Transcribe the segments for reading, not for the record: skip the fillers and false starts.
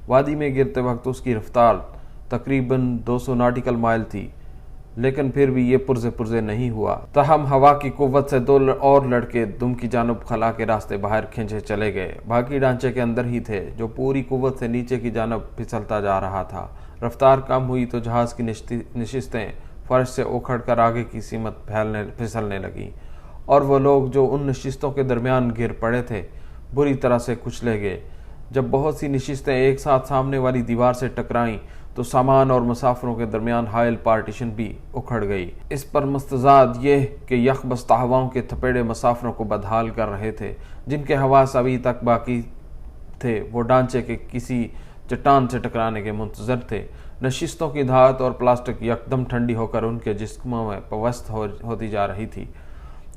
وادی میں گرتے وقت اس کی رفتار تقریباً 200 ناٹیکل مائل تھی، لیکن پھر بھی یہ پرزے نہیں ہوا۔ تاہم ہوا کی قوت سے 2 اور لڑکے دم کی جانب خلا کے راستے باہر کھینچے چلے گئے۔ باقی ڈھانچے کے اندر ہی تھے، جو پوری قوت سے نیچے کی جانب پھسلتا جا رہا تھا۔ رفتار کم ہوئی تو جہاز کی نشستیں فرش سے اکھڑ کر آگے کی سمت پھسلنے لگیں، اور وہ لوگ جو ان نشستوں کے درمیان گر پڑے تھے بری طرح سے کچلے گئے۔ جب بہت سی نشستیں ایک ساتھ سامنے والی دیوار سے ٹکرائیں تو سامان اور مسافروں کے درمیان حائل پارٹیشن بھی اکھڑ گئی۔ اس پر مستزاد یہ کہ یک بستہ ہواؤں کے تھپیڑے مسافروں کو بدحال کر رہے تھے۔ جن کے حواس ابھی تک باقی تھے وہ ڈھانچے کے کسی چٹان سے ٹکرانے کے منتظر تھے۔ نشستوں کی دھات اور پلاسٹک یکدم ٹھنڈی ہو کر ان کے جسموں میں پیوست ہوتی جا رہی تھی۔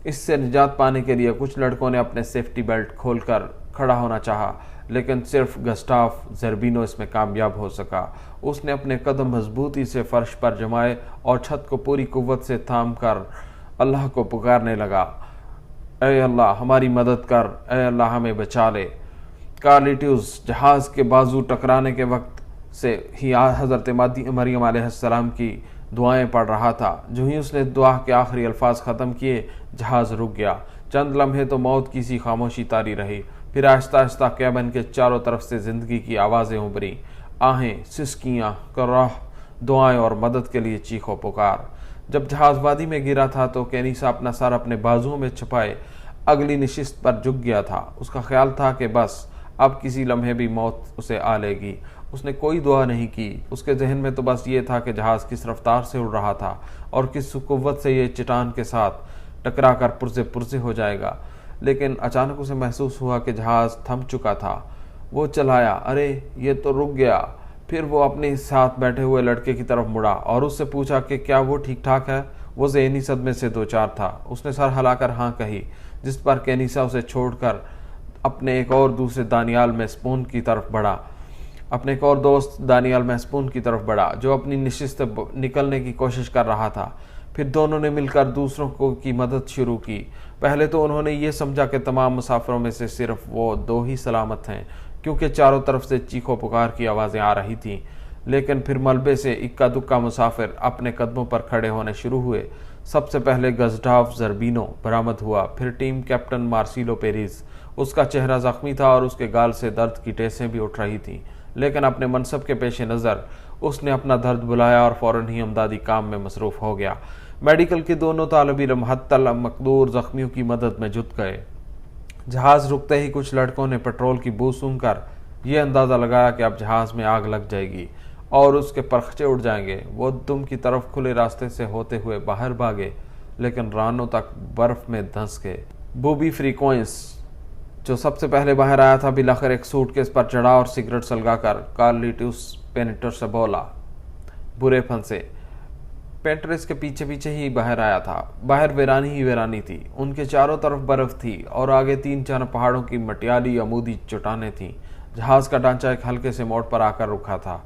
اس سے نجات پانے کے لیے کچھ لڑکوں نے اپنے سیفٹی بیلٹ کھول کر کھڑا ہونا چاہا، لیکن صرف گسٹاف زربینو اس میں کامیاب ہو سکا۔ اس نے اپنے قدم مضبوطی سے فرش پر جمائے اور چھت کو پوری قوت سے تھام کر اللہ کو پکارنے لگا، اے اللہ ہماری مدد کر، اے اللہ ہمیں بچا لے۔ کارلیٹوس جہاز کے بازو ٹکرانے کے وقت سے ہی حضرت مریم علیہ السلام کی دعائیں پڑھ رہا تھا۔ جو ہی اس نے دعا کے آخری الفاظ ختم کیے، جہاز رک گیا۔ چند لمحے تو موت کی سی خاموشی طاری رہی، پھر آہستہ آہستہ کیبن کے چاروں طرف سے زندگی کی آوازیں ابھریں، آہیں، سسکیاں، کراہ، دعائیں اور مدد کے لیے چیخ و پکار۔ جب جہاز وادی میں گرا تھا تو کینیسا اپنا سر اپنے بازوؤں میں چھپائے اگلی نشست پر جھک گیا تھا۔ اس کا خیال تھا کہ بس اب کسی لمحے بھی موت اسے آ لے گی۔ اس نے کوئی دعا نہیں کی۔ اس کے ذہن میں تو بس یہ تھا کہ جہاز کس رفتار سے اڑ رہا تھا اور کس قوت سے یہ چٹان کے ساتھ ٹکرا کر پرزے ہو جائے گا۔ لیکن اچانک اسے محسوس ہوا کہ جہاز تھم چکا تھا۔ وہ چلایا، ارے یہ تو رک گیا۔ پھر وہ اپنے ساتھ بیٹھے ہوئے لڑکے کی طرف مڑا اور اس سے پوچھا کہ کیا وہ ٹھیک ٹھاک ہے۔ وہ ذہنی صدمے سے دوچار تھا۔ اس نے سر ہلا کر ہاں کہی، جس پر کینیسا اسے چھوڑ کر اپنے ایک اور دوست دانیال میسپون کی طرف بڑھا، جو اپنی نشست سے نکلنے کی کوشش کر رہا تھا۔ پھر دونوں نے مل کر دوسروں کی مدد شروع کی۔ پہلے تو انہوں نے یہ سمجھا کہ تمام مسافروں میں سے صرف وہ 2 ہی سلامت ہیں، کیونکہ چاروں طرف سے چیخ و پکار کی آوازیں آ رہی تھیں۔ لیکن پھر ملبے سے اکا دکا مسافر اپنے قدموں پر کھڑے ہونے شروع ہوئے۔ سب سے پہلے گسٹاف زربینو برآمد ہوا، پھر ٹیم کیپٹن مارسیلو پیریز۔ اس کا چہرہ زخمی تھا اور اس کے گال سے درد کی ٹیسیں بھی اٹھ رہی تھیں، لیکن اپنے منصب کے پیش نظر اس نے اپنا درد بلایا اور فوراً ہی امدادی کام میں مصروف ہو گیا۔ میڈیکل کے دونوں طالب علم حتی المقدور زخمیوں کی مدد میں جٹ گئے۔ جہاز رکتے ہی کچھ لڑکوں نے پٹرول کی بو سونگھ کر یہ اندازہ لگایا کہ اب جہاز میں آگ لگ جائے گی اور اس کے پرخچے اڑ جائیں گے۔ وہ دم کی طرف کھلے راستے سے ہوتے ہوئے باہر بھاگے، لیکن رانوں تک برف میں دھنس گئے۔ بوبی فریکوئنس، جو سب سے پہلے باہر آیا تھا، بالآخر ایک سوٹ کیس پر چڑھا اور سگریٹ سلگا کر کارلیٹوس پینٹر سے بولا، برے پھنسے۔ پینٹر اس کے پیچھے ہی باہر آیا تھا۔ باہر ویرانی ہی ویرانی تھی۔ ان کے چاروں طرف برف تھی اور آگے 3-4 پہاڑوں کی مٹیالی عمودی چٹانیں تھیں۔ جہاز کا ڈھانچہ ایک ہلکے سے موڑ پر آ کر رکا تھا۔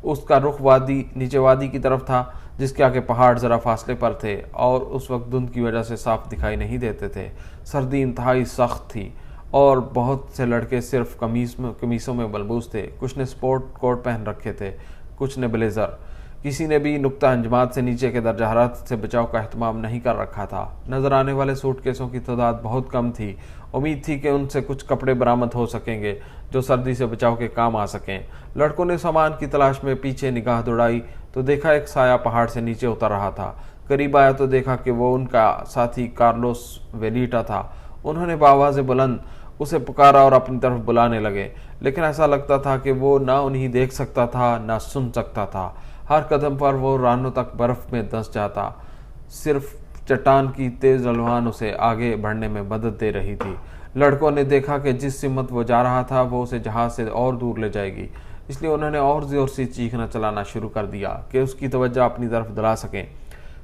اس کا رخ نیچے وادی کی طرف تھا، جس کے آگے پہاڑ ذرا فاصلے پر تھے اور اس وقت دھند کی وجہ سے صاف دکھائی نہیں دیتے تھے۔ سردی انتہائی سخت تھی اور بہت سے لڑکے صرف قمیصوں میں ملبوس تھے۔ کچھ نے سپورٹ کوٹ پہن رکھے تھے، کچھ نے بلیزر۔ کسی نے بھی نقطہ انجماد سے نیچے کے درجہ حرارت سے بچاؤ کا اہتمام نہیں کر رکھا تھا۔ نظر آنے والے سوٹ کیسوں کی تعداد بہت کم تھی۔ امید تھی کہ ان سے کچھ کپڑے برآمد ہو سکیں گے جو سردی سے بچاؤ کے کام آ سکیں۔ لڑکوں نے سامان کی تلاش میں پیچھے نگاہ دوڑائی تو دیکھا ایک سایہ پہاڑ سے نیچے اتر رہا تھا۔ قریب آیا تو دیکھا کہ وہ ان کا ساتھی کارلوس ویلیٹا تھا۔ انہوں نے بآواز بلند اسے پکارا اور اپنی طرف بلانے لگے، لیکن ایسا لگتا تھا کہ وہ نہ انہیں دیکھ سکتا تھا نہ سن سکتا تھا۔ ہر قدم پر وہ رانوں تک برف میں دھنس جاتا۔ صرف چٹان کی تیز ڈھلوان اسے آگے بڑھنے میں مدد دے رہی تھی۔ لڑکوں نے دیکھا کہ جس سمت وہ جا رہا تھا وہ اسے جہاز سے اور دور لے جائے گی، اس لیے انہوں نے اور زور سے چیخنا چلانا شروع کر دیا کہ اس کی توجہ اپنی طرف دلا سکیں۔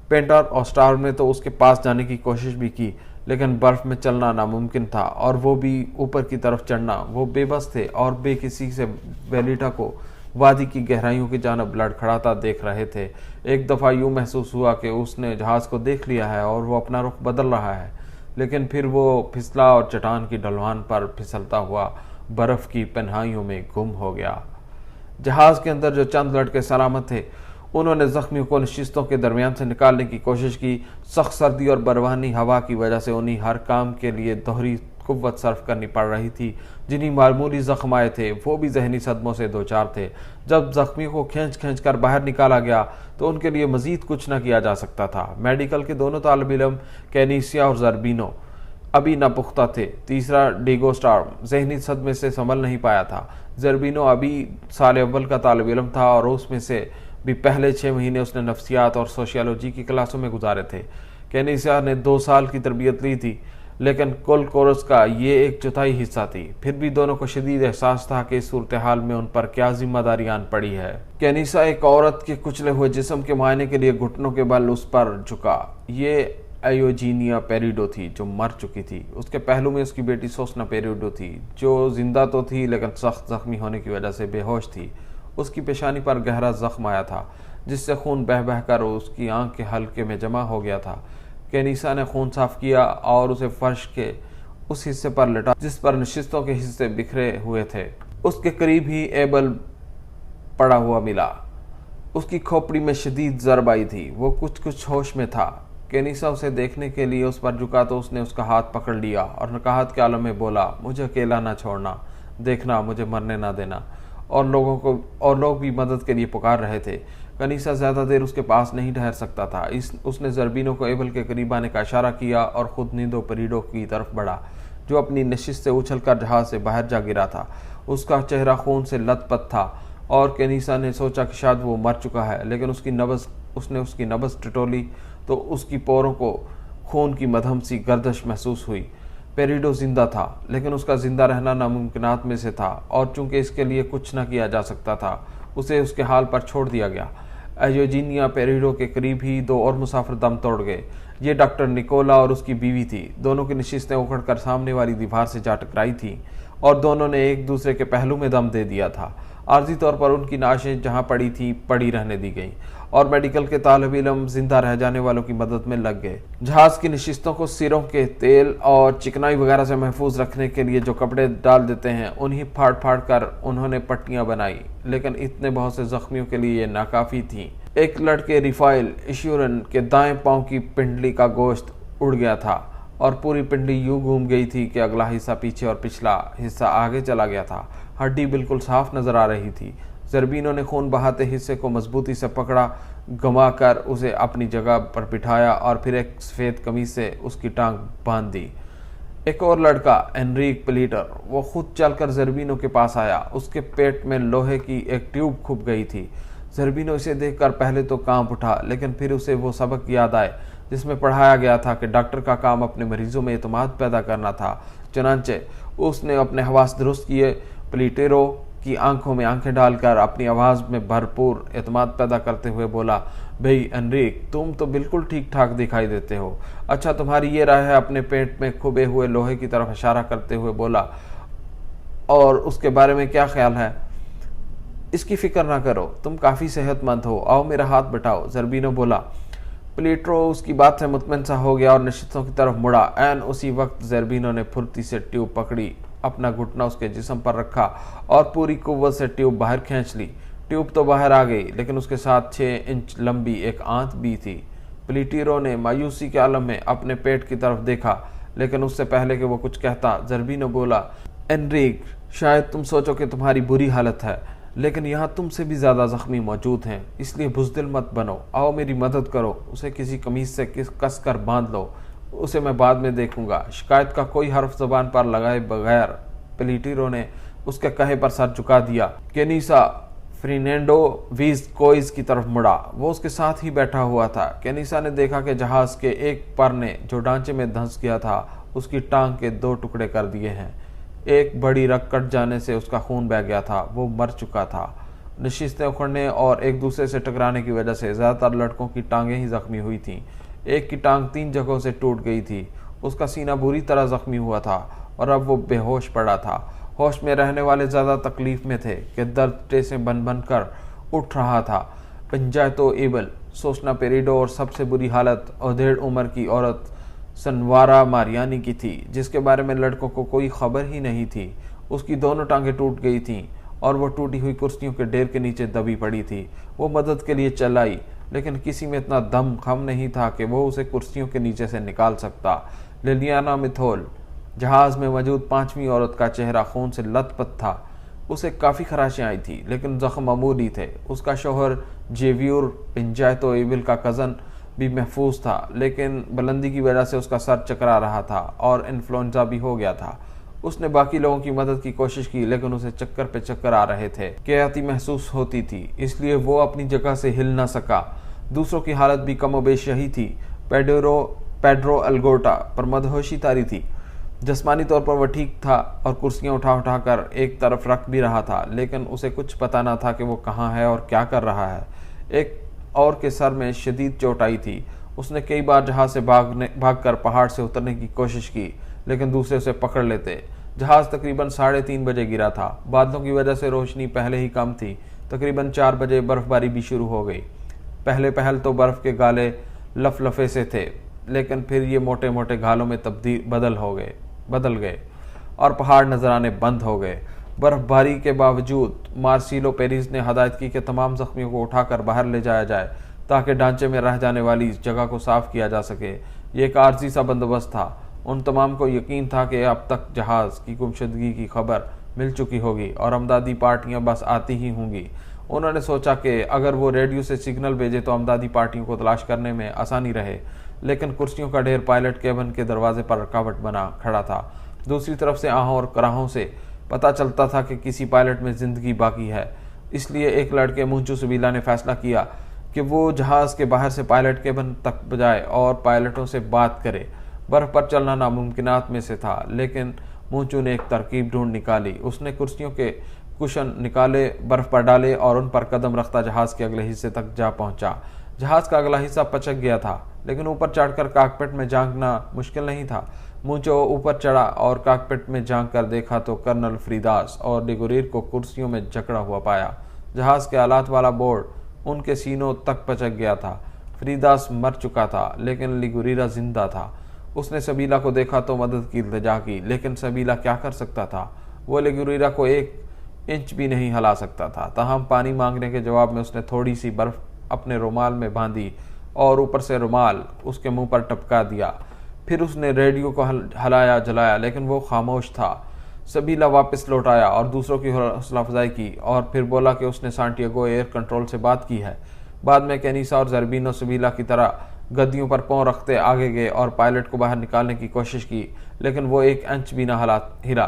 پینٹر اور سٹار نے تو اس کے پاس جانے کی کوشش بھی کی، لیکن برف میں چلنا ناممکن تھا اور وہ بھی اوپر کی طرف چڑھنا۔ وہ بے بس تھے اور بے کسی سے ویلیٹا کو وادی کی گہرائیوں کی جانب لڑکھڑاتا دیکھ رہے تھے۔ ایک دفعہ یوں محسوس ہوا کہ اس نے جہاز کو دیکھ لیا ہے اور وہ اپنا رخ بدل رہا ہے، لیکن پھر وہ پھسلا اور چٹان کی ڈھلوان پر پھسلتا ہوا برف کی پنہائیوں میں گم ہو گیا۔ जहाज के अंदर जो चंद लड़के सलामत थे उन्होंने जख्मियों को नशिस्तों के दरमियान से निकालने की कोशिश की। सख्त सर्दी और बरवानी हवा की वजह से उन्हें हर काम के लिए दोहरी कुव्वत सर्फ करनी पड़ रही थी। जिन्हें मामूली जख्म आए थे वो भी जहनी सदमों से दो चार थे। जब जख्मियों को खींच कर बाहर निकाला गया तो उनके लिए मजीद कुछ न किया जा सकता था। मेडिकल के दोनों तालिब इल्म कैनिसिया और जर्बिनो अभी नापुख्ता थे। तीसरा डिगो स्टार्म जहनी सदमे से संभल नहीं पाया था। जर्बिनो अभी साल अव्वल का तालिब इल्म था और उसमें से भी पहले 6 महीने उसने नफ्सियात और सोशियोलॉजी की क्लासों में गुजारे थे। कैनिसिया ने 2 साल की तरबियत ली थी, लेकिन कुल कोर्स का ये 1/4 हिस्सा थी। फिर भी दोनों को शदीद एहसास था कि इस सूरत हाल में उन पर क्या जिम्मेदारी आन पड़ी है। कैनिसा एक औरत के कुचले हुए जिस्म के मुआयने के लिए घुटनों के बल उस पर झुका। ये एयोजीनिया पेरिडो थी जो मर चुकी थी। उसके पहलू में उसकी बेटी सोसना पेरिडो थी जो जिंदा तो थी लेकिन सख्त जख्मी होने की वजह से बेहोश थी। उसकी पेशानी पर गहरा जख्म आया था जिससे खून बह बह कर उसकी आंख के हल्के में जमा हो गया था। कैनिसा ने खून साफ किया और उसे फर्श के उस हिस्से पर लटा जिस पर नशिस्तों के हिस्से बिखरे हुए थे। उसके करीब ही एबल पड़ा हुआ मिला। उसकी खोपड़ी में शदीद ज़रब आई थी। वो कुछ होश में था। कैनिसा उसे देखने के लिए उस पर झुका तो उसने उसका हाथ पकड़ लिया और नकाहत के आलम में बोला, मुझे अकेला ना छोड़ना, देखना मुझे मरने ना देना। और लोग भी मदद के लिए पुकार रहे थे। कैनिसा ज़्यादा देर उसके पास नहीं ठहर सकता था। उसने जर्बिनो को एबल के करीब आने का इशारा किया और खुद नींदो परीडो की तरफ बढ़ा जो अपनी नशिस्त से उछलकर जहाज से बाहर जा गिरा था। उसका चेहरा खून से लथपथ था और कैनिसा ने सोचा कि शायद वो मर चुका है, लेकिन उसने उसकी नब्ज़ टटोली तो उसकी पोरों को खून की मधम सी गर्दश महसूस हुई। पेरिडो जिंदा था, लेकिन उसका जिंदा रहना नामुमकिनात में से था और चूंकि इसके लिए कुछ न किया जा सकता था उसे उसके हाल पर छोड़ दिया गया। एयोजीनिया पेरिडो के करीब ही 2 और मुसाफिर दम तोड़ गए। ये डॉक्टर निकोला और उसकी बीवी थी। दोनों की नशिस्तें उखड़कर सामने वाली दीवार से जा टकराई थी और दोनों ने एक दूसरे के पहलू में दम दे दिया था। आर्जी तौर पर उनकी नाशें जहां पड़ी थी पड़ी रहने दी गई और मेडिकल के तालिब इल्म जिंदा रह जाने वालों की मदद में लग गए। जहाज की नशिस्तों को सिरों के तेल और चिकनाई वगैरह से महफूज रखने के लिए जो कपड़े डाल देते हैं उन्हीं फाड़ फाड़ कर उन्होंने पट्टियां बनाई, लेकिन इतने बहुत से जख्मियों के लिए ये नाकाफी थी। एक लड़के रिफाइल इश्यूरन के दाएं पांव की पिंडली का गोश्त उड़ गया था और पूरी पिंडली यूं घूम गई थी कि अगला हिस्सा पीछे और पिछला हिस्सा आगे चला गया था। हड्डी बिल्कुल साफ नजर आ रही थी। जर्बिनो ने खून बहाते हिस्से को मजबूती से पकड़ा, घुमा कर उसे अपनी जगह पर बिठाया और फिर एक सफ़ेद कमीज से उसकी टांग बांध दी। एक और लड़का एनरिक प्लीटर वो खुद चलकर जर्बिनो के पास आया। उसके पेट में लोहे की एक ट्यूब खुप गई थी। जर्बिनो इसे देखकर पहले तो कांप उठा, लेकिन फिर उसे वो सबक याद आए जिसमें पढ़ाया गया था कि डॉक्टर का काम अपने मरीजों में एतमाद पैदा करना था। चुनांचे उसने अपने हवास दुरुस्त किए। प्लीटेरो की आंखों में आंखें डालकर अपनी आवाज़ में भरपूर एतमाद पैदा करते हुए बोला, भाई एनरिक, तुम तो बिल्कुल ठीक ठाक दिखाई देते हो। अच्छा, तुम्हारी ये राय है? अपने पेट में खुबे हुए लोहे की तरफ इशारा करते हुए बोला, और उसके बारे में क्या ख्याल है? इसकी फिक्र ना करो, तुम काफ़ी सेहतमंद हो, आओ मेरा हाथ बटाओ, जर्बिनो बोला। प्लीटरो उसकी बात से मुतमईन सा हो गया और नशिस्तों की तरफ मुड़ा। एन उसी वक्त जर्बिनो ने फुर्ती से ट्यूब पकड़ी, अपना घुटना उसके जिस्म पर रखा और पूरी कुव्वत से ट्यूब बाहर खींच ली। ट्यूब तो बाहर आ गई, लेकिन उसके साथ 6 इंच लंबी एक आंत भी थी। प्लीटीरो ने मायूसी के आलम में अपने पेट की तरफ देखा, लेकिन उससे पहले कि वो कुछ कहता, जर्बिनो बोला, एनरिक, शायद तुम सोचो कि तुम्हारी बुरी हालत है, लेकिन यहाँ तुमसे भी ज़्यादा जख्मी मौजूद हैं, इसलिए बुज़दिल मत बनो। आओ मेरी मदद करो, उसे किसी कमीज से कस कर बांध लो, उसे मैं बाद में देखूंगा। शिकायत का कोई हर्फ ज़बान पर लगाए बगैर प्लीटीरो ने उसके कहे पर सर झुका दिया। कैनिसा फ्रिनेंडो वीज कोइज की तरफ मुड़ा। वो उसके साथ ही बैठा हुआ था। कैनिसा ने देखा कि जहाज के एक पर ने जो ढांचे में धंस गया था उसकी टांग के 2 टुकड़े कर दिए हैं। एक बड़ी रग कट जाने से उसका खून बह गया था। वो मर चुका था। नशिस्तें उखड़ने और एक दूसरे से टकराने की वजह से ज़्यादातर लड़कों की टांगें ही जख्मी हुई थीं। एक की टांग 3 जगहों से टूट गई थी। उसका सीना बुरी तरह जख्मी हुआ था और अब वो बेहोश पड़ा था। होश में रहने वाले ज़्यादा तकलीफ में थे कि दर्द टेसे बन बन कर उठ रहा था। पंजायतो एबल, सोसना पेरिडो और सबसे बुरी हालत औधेड़ उम्र की औरत सनवारा मारियानी की थी, जिसके बारे में लड़कों को कोई खबर ही नहीं थी। उसकी दोनों टांगें टूट गई थीं और वो टूटी हुई कुर्सियों के ढेर के नीचे दबी पड़ी थी। वो मदद के लिए चल आई, लेकिन किसी में इतना दम खम नहीं था कि वो उसे कुर्सियों के नीचे से निकाल सकता। लिलियाना मिथोल, जहाज में मौजूद 5वीं औरत का चेहरा खून से लथपथ था। उसे काफ़ी खराशें आई थी, लेकिन जख्म मामूली थे। उसका शौहर जेवियर पिंजायतो एविल का कज़न भी महफूज था, लेकिन बुलंदी की वजह से उसका सर चकरा रहा था और इन्फ्लुएंजा भी हो गया था। उसने बाकी लोगों की मदद की कोशिश की, लेकिन उसे चक्कर पे चक्कर आ रहे थे, कैती महसूस होती थी, इसलिए वो अपनी जगह से हिल न सका। दूसरों की हालत भी कमोबेश यही थी। पेड्रो अल्गोटा पर मदहोशी तारी थी। जिस्मानी तौर पर वह ठीक था और कुर्सियां उठा उठा कर एक तरफ रख भी रहा था, लेकिन उसे कुछ पता न था कि वो कहाँ है और क्या कर रहा है। एक और के सर में शदीद चोट आई थी। उसने कई बार जहाज से भागकर पहाड़ से उतरने की कोशिश की, लेकिन दूसरे उसे पकड़ लेते। जहाज तकरीबन 3:30 बजे गिरा था। बादलों की वजह से रोशनी पहले ही कम थी। तकरीबन 4 बजे बर्फबारी भी शुरू हो गई। पहल तो बर्फ के गाले लफलफे से थे, लेकिन फिर ये मोटे मोटे घालों में बदल गए और पहाड़ नजर आने बंद हो गए। बर्फबारी के बावजूद मार्सिलो पेरिस ने हदायत की कि तमाम जख्मियों को उठाकर बाहर ले जाया जाए, ताकि ढांचे में रह जाने वाली इस जगह को साफ किया जा सके। ये एक आर्जी सा बंदोबस्त था। उन तमाम को यकीन था कि अब तक जहाज की गुमशुदगी की खबर मिल चुकी होगी और अमदादी पार्टियां बस आती ही होंगी। उन्होंने सोचा कि अगर वो रेडियो से सिग्नल भेजे तो अमदादी पार्टियों को तलाश करने में आसानी रहे, लेकिन कुर्सियों का ढेर पायलट केबिन के दरवाजे पर रुकावट बना खड़ा था। दूसरी तरफ से आहों और कराहों से पता चलता था कि किसी पायलट में जिंदगी बाकी है। इसलिए एक लड़के मुंचू सबीला ने फैसला किया कि वो जहाज के बाहर से पायलट केबिन तक जाए और पायलटों से बात करे। बर्फ पर चलना नामुमकिनात में से था, लेकिन मुंचू ने एक तरकीब ढूंढ निकाली। उसने कुर्सियों के कुशन निकाले, बर्फ पर डाले और उन पर कदम रखता जहाज के अगले हिस्से तक जा पहुंचा। जहाज का अगला हिस्सा पचक गया था, लेकिन ऊपर चढ़कर कॉकपिट में झांकना मुश्किल नहीं था। मुंचो ऊपर चढ़ा और कॉकपिट में झांक कर देखा तो कर्नल फ्रीदास और लिगुरिर को कुर्सियों में जकड़ा हुआ पाया। जहाज के आलात वाला बोर्ड उनके सीनों तक पचक गया था। फ्रीदास मर चुका था, लेकिन लिगुरिरा जिंदा था। उसने सबीला को देखा तो मदद की इल्तिजा की, लेकिन सबीला क्या कर सकता था? वो लिगुरिरा को 1 इंच भी नहीं हिला सकता था। ताहम पानी मांगने के जवाब में उसने थोड़ी सी बर्फ अपने रुमाल में बांधी और ऊपर से रुमाल उसके मुंह पर टपका दिया। फिर उसने रेडियो को हलाया जलाया, लेकिन वो खामोश था। सबीला वापस लौट आया और दूसरों की हौसला अफजाई की और फिर बोला कि उसने सांटियागो एयर कंट्रोल से बात की है। बाद में कैनिसा और जरबीनो सबीला की तरह गद्दियों पर पांव रखते आगे गए और पायलट को बाहर निकालने की कोशिश की, लेकिन वो 1 इंच भी न हिला।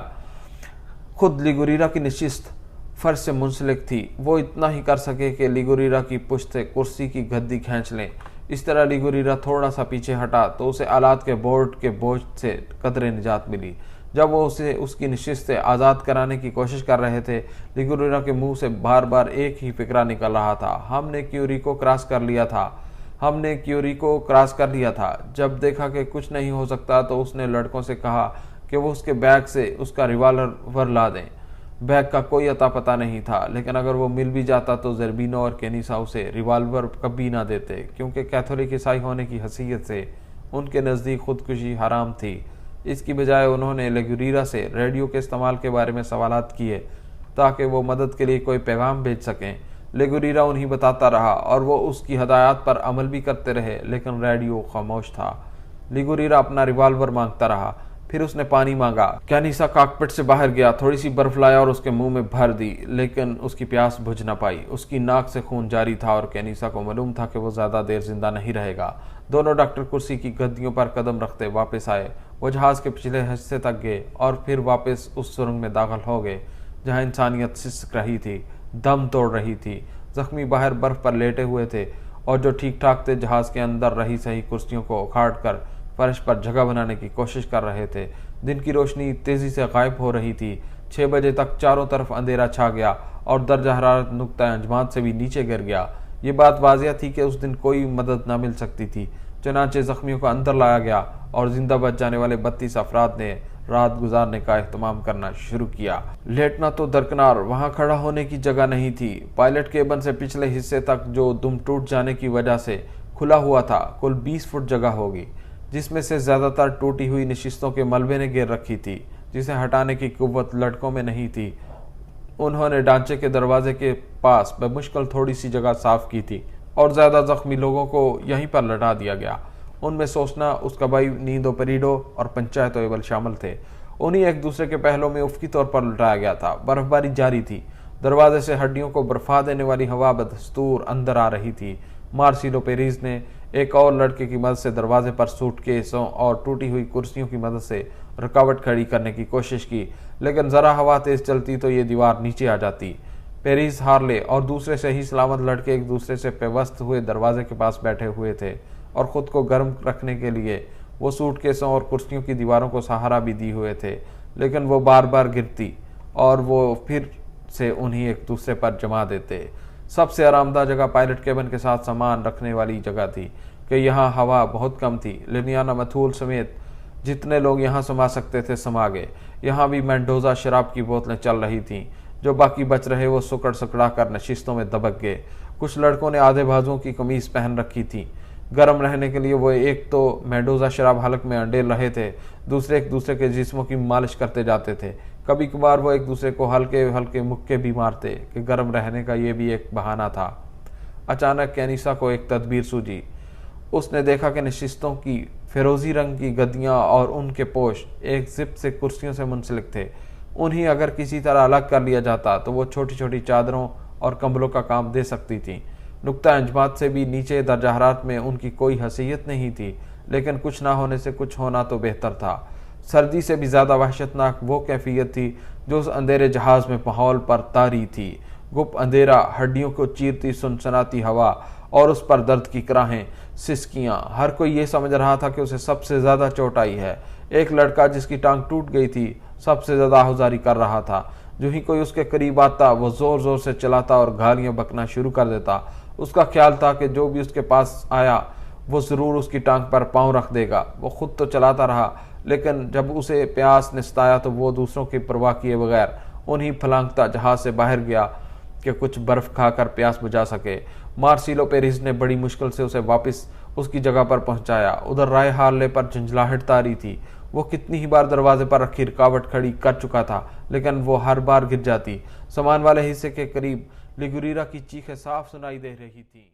खुद लिगुरिरा की नशिस्त फर्श से मुंसलिक थी। वो इतना ही कर सके कि लिगुरिरा की पुश्त से कुर्सी की गद्दी खींच लें। इस तरह लिगुरिरा थोड़ा सा पीछे हटा तो उसे आलात के बोर्ड के बोझ से कदरे निजात मिली। जब वो उसे उसकी नशिस्त से आज़ाद कराने की कोशिश कर रहे थे, लिगुरिरा के मुंह से बार बार एक ही फिक्रा निकल रहा था, हमने क्यूरिको क्रॉस कर लिया था। जब देखा कि कुछ नहीं हो सकता तो उसने लड़कों से कहा कि वो उसके बैग से उसका रिवाल्वर ला दें। बैग का कोई अता पता नहीं था, लेकिन अगर वो मिल भी जाता तो जरबीनो और केनिसा उसे रिवाल्वर कभी ना देते, क्योंकि कैथोलिक ईसाई होने की हैसियत से उनके नज़दीक खुदकुशी हराम थी। इसकी बजाय उन्होंने लिगुरिरा से रेडियो के इस्तेमाल के बारे में सवालात किए ताकि वो मदद के लिए कोई पैगाम भेज सकें। लिगुरिरा उन्हें बताता रहा और वो उसकी हदायत पर अमल भी करते रहे, लेकिन रेडियो खामोश था। लिगुरिरा अपना रिवाल्वर मांगता रहा। फिर उसने पानी मांगा। कैनिसा कॉकपिट से बाहर गया, थोड़ी सी बर्फ लाया और उसके मुंह में भर दी, लेकिन उसकी प्यास बुझ न पाई। उसकी नाक से खून जारी था और कैनिसा को मालूम था कि वो ज्यादा देर जिंदा नहीं रहेगा। दोनों डॉक्टर कुर्सी की गद्दियों पर कदम रखते वापस आए। वो जहाज के पिछले हिस्से तक गए और फिर वापस उस सुरंग में दाखिल हो गए जहाँ इंसानियत सिसक रही थी, दम तोड़ रही थी। जख्मी बाहर बर्फ पर लेटे हुए थे और जो ठीक ठाक थे जहाज के अंदर रही सही कुर्सियों को उखाड़ कर फर्श पर जगह बनाने की कोशिश कर रहे थे। दिन की रोशनी तेजी से गायब हो रही थी। 6 बजे तक चारों तरफ अंधेरा छा गया और दर्जा हरारत नुक्ता अंजमात से भी नीचे गिर गया। ये बात वाजिया थी कि उस दिन कोई मदद न मिल सकती थी। चनाचे जख्मियों को अंदर लाया गया और जिंदा बच जाने वाले 32 अफराद ने रात गुजारने का एहतमाम करना शुरू किया। लेटना तो दरकिनार, वहां खड़ा होने की जगह नहीं थी। पायलट केबिन से पिछले हिस्से तक जो दुम टूट जाने की वजह से खुला हुआ था, कुल 20 फुट जगह होगी, जिसमें से ज्यादातर टूटी हुई नशिस्तों के मलबे ने घेर रखी थी, जिसे हटाने की कुव्वत लड़कों में नहीं थी। उन्होंने ढांचे के दरवाजे के पास बमुश्किल थोड़ी सी जगह साफ की थी और ज्यादा जख्मी लोगों को यहीं पर लटा दिया गया। उनमें सोचना, उसका भाई नींदो परीडो और पंचायत एवल शामिल थे। उन्हीं एक दूसरे के पहलों में उफ़की तौर पर लटाया गया था। बर्फबारी जारी थी। दरवाजे से हड्डियों को बर्फा देने वाली हवा बदस्तूर अंदर आ रही थी। मार्सिलो पेरिस ने एक और लड़के की मदद से दरवाजे पर सूटकेसों और टूटी हुई कुर्सियों की मदद से रुकावट खड़ी करने की कोशिश की, लेकिन जरा हवा तेज चलती तो ये दीवार नीचे आ जाती। पेरिस, हार्ले और दूसरे सही सलामत लड़के एक दूसरे से पेवस्त हुए दरवाजे के पास बैठे हुए थे और खुद को गर्म रखने के लिए वो सूटकेसों और कुर्सियों की दीवारों को सहारा भी दिए हुए थे, लेकिन वो बार बार गिरती और वो फिर से उन्हें एक दूसरे पर जमा देते। सबसे आरामदाह जगह पायलट केबिन के साथ सामान रखने वाली जगह थी कि यहाँ हवा बहुत कम थी। लिलियाना मथूल समेत जितने लोग यहाँ समा सकते थे समा गए। यहाँ भी मेंडोजा शराब की बोतलें चल रही थीं। जो बाकी बच रहे वो सुकड़ सकड़ा कर नशिस्तों में दबक गए। कुछ लड़कों ने आधे बाजुओं की कमीज पहन रखी थी। गर्म रहने के लिए वो एक तो मेंडोजा शराब हलक में अंडेल रहे थे, दूसरे एक दूसरे के जिस्मों की मालिश करते जाते थे। कभी कभार वो एक दूसरे को हल्के हल्के मुक्के भी मारते कि गर्म रहने का ये भी एक बहाना था। अचानक कैनिसा को एक तदबीर सूझी। उसने देखा कि नशिस्तों की फिरोजी रंग की गद्दियां और उनके पोश एक जिप से कुर्सियों से मुंसलिक थे। उन्हें अगर किसी तरह अलग कर लिया जाता तो वो छोटी छोटी चादरों और कंबलों का काम दे सकती थी। नुक्ता अंजमात से भी नीचे दर्जा हरारत में उनकी कोई हैसियत नहीं थी, लेकिन कुछ ना होने से कुछ होना तो बेहतर था। सर्दी से भी ज्यादा वहशतनाक वो कैफियत थी जो उस अंधेरे जहाज में माहौल पर तारी थी। गुप अंधेरा, हड्डियों को चीरती सुनसनाती हवा और उस पर दर्द की कराहें, सिसकियां। हर कोई ये समझ रहा था कि उसे सबसे ज्यादा चोट आई है। एक लड़का जिसकी टांग टूट गई थी सबसे ज्यादा आहुजारी कर रहा था। जो ही कोई उसके करीब आता वो जोर जोर से चलाता और गालियां बकना शुरू कर देता। उसका ख्याल था कि जो भी उसके पास आया वो जरूर उसकी टांग पर पांव रख देगा। वो खुद तो चलाता रहा, लेकिन जब उसे प्यास ने सताया तो वो दूसरों की परवाह किए बगैर उन्हीं फलांगता जहाज से बाहर गया कि कुछ बर्फ खाकर प्यास बुझा सके। मार्सिलो पेरिस ने बड़ी मुश्किल से उसे वापस उसकी जगह पर पहुंचाया। उधर राय हार्ले पर झंझलाहट तारी थी। वो कितनी ही बार दरवाजे पर रखी रुकावट खड़ी कर चुका था, लेकिन वो हर बार गिर जाती। सामान वाले हिस्से के करीब लिगुरिया की चीखें साफ सुनाई दे रही थी।